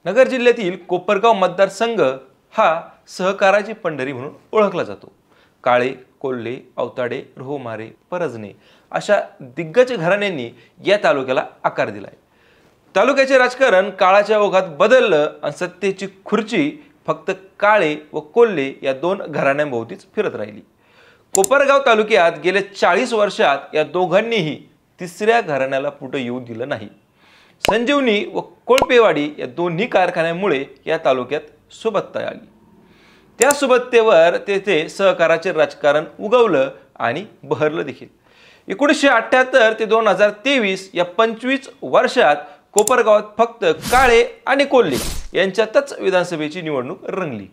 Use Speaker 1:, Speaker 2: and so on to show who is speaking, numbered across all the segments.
Speaker 1: नगर जिल्ह्यातील कोपरगाव मतदारसंघ हा सहकाराची पंढरी म्हणून ओळखला जातो। काळे, कोल्हे, अवताडे, रोहमारे, परजने अशा दिग्गज घराण्यांनी या तालुक्याला आकार दिलाय। तालुक्याचे राजकारण काळाच्या ओघात बदललं आणि सत्तेची खुर्ची फक्त काळे व कोल्हे या दोन घराण्यांभोवतीच फिरत राहिली। कोपरगाव तालुक्यात गेल्या 40 वर्षात या दोघांनीही तिसऱ्या घराण्याला पुढे येऊ दिलं नाही। संजीवनी व कोळपेवाडी या दोन्ही कारखान्यांमुळे या तालुक्यात सुबत्ता आली। त्या सुबत्तेवर तेथे सहकाराचे राजकारण उगवलं आणि बहरलं देखील। 1978 ते 2023 या 25 वर्षात कोपरगावात फक्त काळे आणि कोल्हे यांच्यातच विधानसभेची निवडणूक रंगली।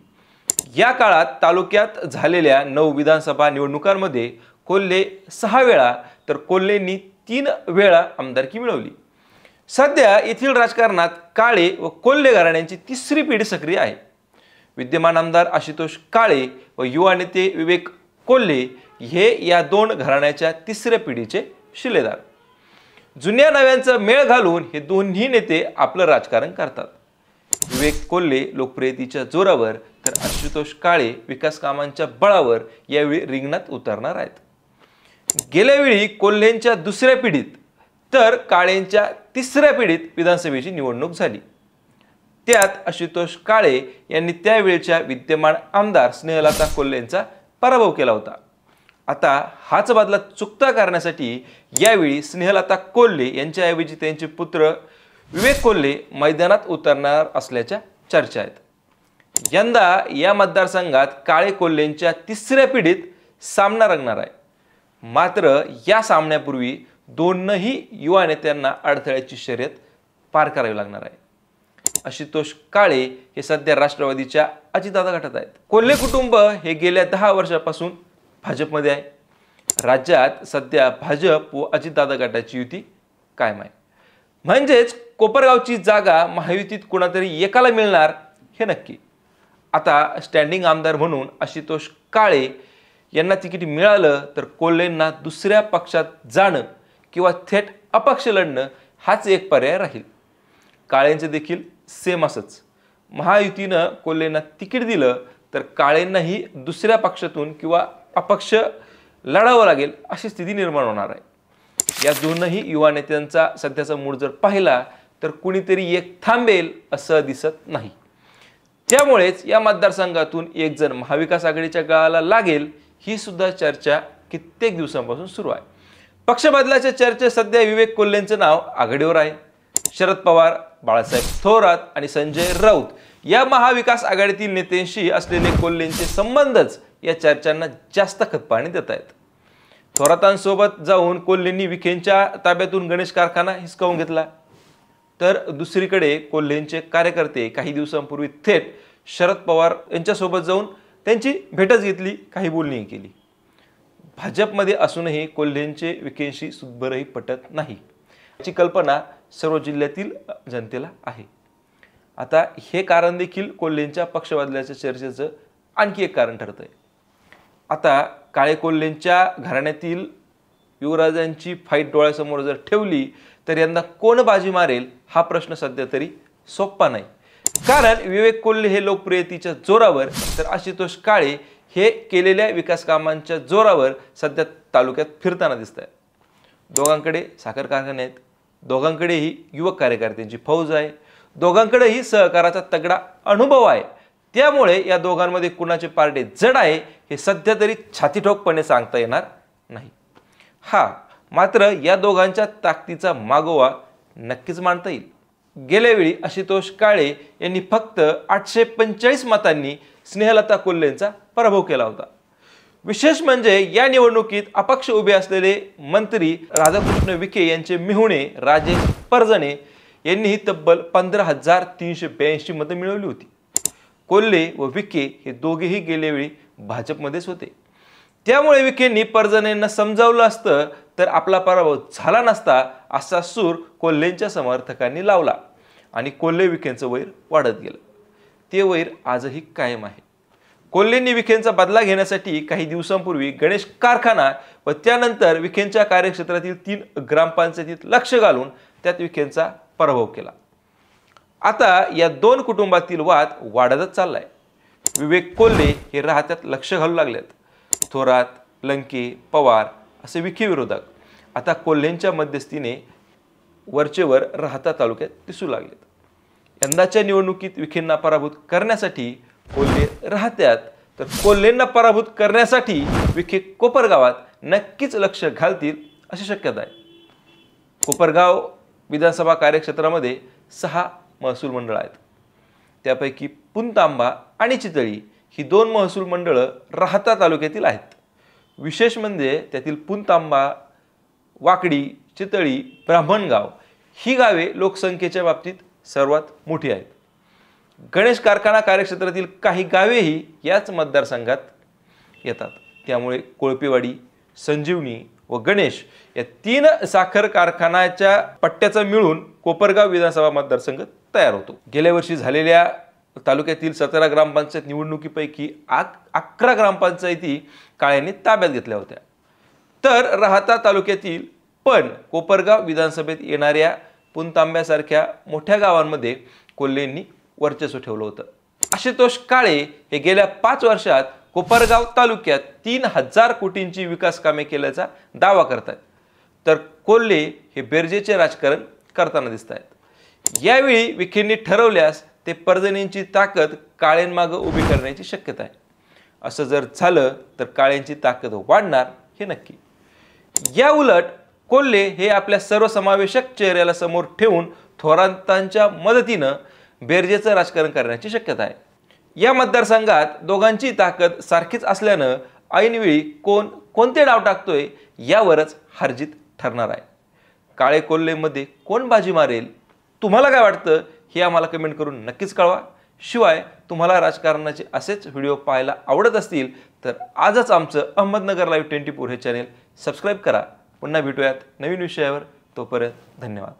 Speaker 1: या काळात तालुक्यात झालेल्या 9 विधानसभा निवडणुकांमध्ये कोल्हे 6 वेळा तर कोल्हेंनी 3 वेळा आमदारकी मिळवली। सध्या येथील राजकारणात काळे व कोल्हे घराण्यांची तिसरी पिढी सक्रिय आहे। विद्यमान आमदार आशुतोष काळे व युवा नेते विवेक कोल्हे हे या दोन घराण्याच्या तिसऱ्या पिढीचे शिलेदार। जुन्या नव्यांचा मेळ घालून हे दोन्ही नेते आपलं राजकारण करतात। विवेक कोल्हे लोकप्रियतेच्या जोरावर तर आशुतोष काळे विकास कामांच्या बळावर यावेळी रिंगणात उतरणार आहेत। गेल्या वेळी कोल्हेंच्या दुसऱ्या पिढीत तर काळेंच्या तिसऱ्या पिढीत विधानसभेची निवडणूक झाली। त्यात आशुतोष काळे यांनी त्यावेळच्या विद्यमान आमदार स्नेहलता कोल्हेंचा पराभव केला होता। आता हाच बदला चुकता करण्यासाठी यावेळी स्नेहलता कोल्हे यांच्याऐवजी त्यांचे पुत्र विवेक कोल्हे मैदानात उतरणार असल्याच्या चर्चा आहेत। यंदा या मतदारसंघात काळे कोल्हेंच्या तिसऱ्या पिढीत सामना रंगणार आहे। मात्र या सामन्यापूर्वी दोनही युवा नेत्यांना अडथळ्याची शर्यत पार करावी लागणार आहे। आशुतोष काळे हे सध्या राष्ट्रवादीच्या अजितदादा गटात आहेत। कोल्हे कुटुंब हे गेल्या 10 वर्षापासून भाजपमध्ये आहे। राज्यात सध्या भाजप व अजितदादा गटाची युती कायम आहे। म्हणजेच कोपरगावची जागा महायुतीत कुणातरी एकाला मिळणार हे नक्की। आता स्टँडिंग आमदार म्हणून आशुतोष काळे यांना तिकीट मिळालं तर कोल्हेंना दुसऱ्या पक्षात जाणं किंवा थेट अपक्ष लढणं हाच एक पर्याय राहील। काळेंचे देखील सेम असंच। महायुतीनं कोल्हेंना तिकीट दिलं तर काळेंनाही दुसऱ्या पक्षातून किंवा अपक्ष लढावं लागेल अशी स्थिती निर्माण होणार आहे। या दोनही युवा नेत्यांचा सध्याचा मूड जर पाहिला तर कुणीतरी एक थांबेल असं दिसत नाही। त्यामुळेच या मतदारसंघातून एक जण महाविकास आघाडीच्या गळाला लागेल ही सुद्धा चर्चा कित्येक दिवसांपासून सुरू आहे। पक्ष बदलाच्या चर्चेत सध्या विवेक कोल्हेंचं नाव आघाडीवर आहे। शरद पवार, बाळासाहेब थोरात आणि संजय राऊत या महाविकास आघाडीतील नेत्यांशी असलेले कोल्हेंचे संबंधच या चर्चांना जास्त खतपाणी देत आहेत। थोरातांसोबत जाऊन कोल्हेंनी विखेंच्या ताब्यातून गणेश कारखाना हिसकावून घेतला, तर दुसरीकडे कोल्हेंचे कार्यकर्ते काही दिवसांपूर्वी थेट शरद पवार यांच्यासोबत जाऊन त्यांची भेटच घेतली, काही बोलणी केली। भाजपमध्ये असूनही कोल्हेंचे विखेंशी सुद्बरही पटत नाही याची कल्पना सर्व जिल्ह्यातील जनतेला आहे। आता हे कारण देखील कोल्हेंच्या पक्ष बदलाच्या चर्चेचं आणखी एक कारण ठरत आहे। आता काळे कोल्हेंच्या घराण्यातील युवराजांची फाईट डोळ्यासमोर जर ठेवली तर यंदा कोण बाजी मारेल हा प्रश्न सध्या तरी सोपा नाही। कारण विवेक कोल्हे हे लोकप्रियतेच्या जोरावर तर आशुतोष काळे हे केलेल्या विकास कामांच्या जोरावर सध्या तालुक्यात फिरताना दिसत आहेत। दोघांकडे साखर कारखाने आहेत, दोघांकडेही युवक कार्यकर्त्यांची फौज आहे, दोघांकडेही सहकाराचा तगडा अनुभव आहे। त्यामुळे या दोघांमध्ये कुणाचे पारडे जड आहे हे सध्या तरी छातीठोकपणे सांगता येणार नाही। मात्र या दोघांच्या ताकदीचा मागोवा नक्कीच मानता येईल। गेल्या वेळी आशुतोष काळे यांनी फक्त 845 मतांनी स्नेहलता कोल्हेंचा पराभव केला होता। विशेष म्हणजे या निवडणुकीत अपक्ष उभे असलेले मंत्री राधाकृष्ण विखे यांचे मेहुणे राजेश परजने यांनीही तब्बल 15,382 मतं मिळवली होती। कोल्हे व विखे हे दोघेही गेल्या वेळी भाजपमध्येच होते। त्यामुळे विखेंनी परजनेंना समजावलं असतं तर आपला पराभव झाला नसता असा सूर कोल्हेंच्या समर्थकांनी लावला आणि कोल्हे विखेंचं वैर वाढत गेलं। ते वैर आजही कायम आहे। कोल्हेंनी विखेंचा बदला घेण्यासाठी काही दिवसांपूर्वी गणेश कारखाना व त्यानंतर विखेंच्या कार्यक्षेत्रातील 3 ग्रामपंचायतीत लक्ष घालून त्यात विखेंचा पराभव केला। आता या दोन कुटुंबातील वाद वाढतच चाललाय. विवेक कोल्हे हे राहत्यात लक्ष घालू लागलेत. थोरात, लंके, पवार असे विखे विरोधक आता कोल्हेंच्या मध्यस्थीने वरचेवर राहता तालुक्यात दिसू लागलेत. यंदाच्या निवडणुकीत विखेंना पराभूत करण्यासाठी कोल्हे राहत्यात, तर कोल्हेंना पराभूत करण्यासाठी विखे कोपरगावात नक्कीच लक्ष घालतील अशी शक्यता आहे. कोपरगाव विधानसभा कार्यक्षेत्रामध्ये 6 महसूल मंडळ आहेत. त्यापैकी पुणतांबा आणि चितळी ही 2 महसूल मंडळं राहता तालुक्यातील आहेत. विशेष म्हणजे त्यातील पुणतांबा, वाकडी, चितळी, ब्राह्मणगाव ही गावे लोकसंख्येच्या बाबतीत सर्वात मोठी आहेत. गणेश कारखाना कार्यक्षेत्रातील काही गावेही याच मतदारसंघात येतात. त्यामुळे कोळपेवाडी, संजीवनी व गणेश या 3 साखर कारखान्याच्या पट्ट्याचा मिळून कोपरगाव विधानसभा मतदारसंघ तयार होतो. गेल्या वर्षी झालेल्या तालुक्यातील 17 ग्रामपंचायत निवडणुकीपैकी 11 ग्रामपंचायती काळ्यांनी ताब्यात घेतल्या होत्या. तर राहता तालुक्यातील पण कोपरगाव विधानसभेत येणाऱ्या पुणतांब्यासारख्या मोठ्या गावांमध्ये कोल्हेंनी वर्चस्व ठेवलं होतं. आशुतोष काळे हे गेल्या 5 वर्षात कोपरगाव तालुक्यात 3000 कोटींची विकास कामे केल्याचा दावा करतात. तर कोल्हे हे बेरजेचे राजकारण करताना दिसत आहेत. यावेळी विखेंनी ठरवल्यास ते पर्जन्यांची ताकद काळ्यांमागे उभी करण्याची शक्यता आहे. असं जर झालं तर काळ्यांची ताकद वाढणार हे नक्की. या उलट कोल्हे हे आपल्या सर्वसमावेशक चेहऱ्याला समोर ठेवून थोरातांच्या मदतीनं बेरजेचं राजकारण करण्याची शक्यता आहे. या मतदारसंघात दोघांची ताकद सारखीच असल्यानं ऐनवेळी कोण कोणते डाव टाकतोय यावरच हारजीत ठरणार आहे. काळे कोल्हेमध्ये कोण बाजी मारेल, तुम्हाला काय वाटतं हे आम्हाला कमेंट करून नक्कीच कळवा. शिवाय तुम्हाला राजकारणाचे असेच व्हिडिओ पाहायला आवडत असतील तर आजच आमचं अहमदनगर लाईव्ह 24 हे चॅनेल सबस्क्राईब करा. पुन्हा भेटूयात नवीन विषयावर. तोपर्यंत धन्यवाद.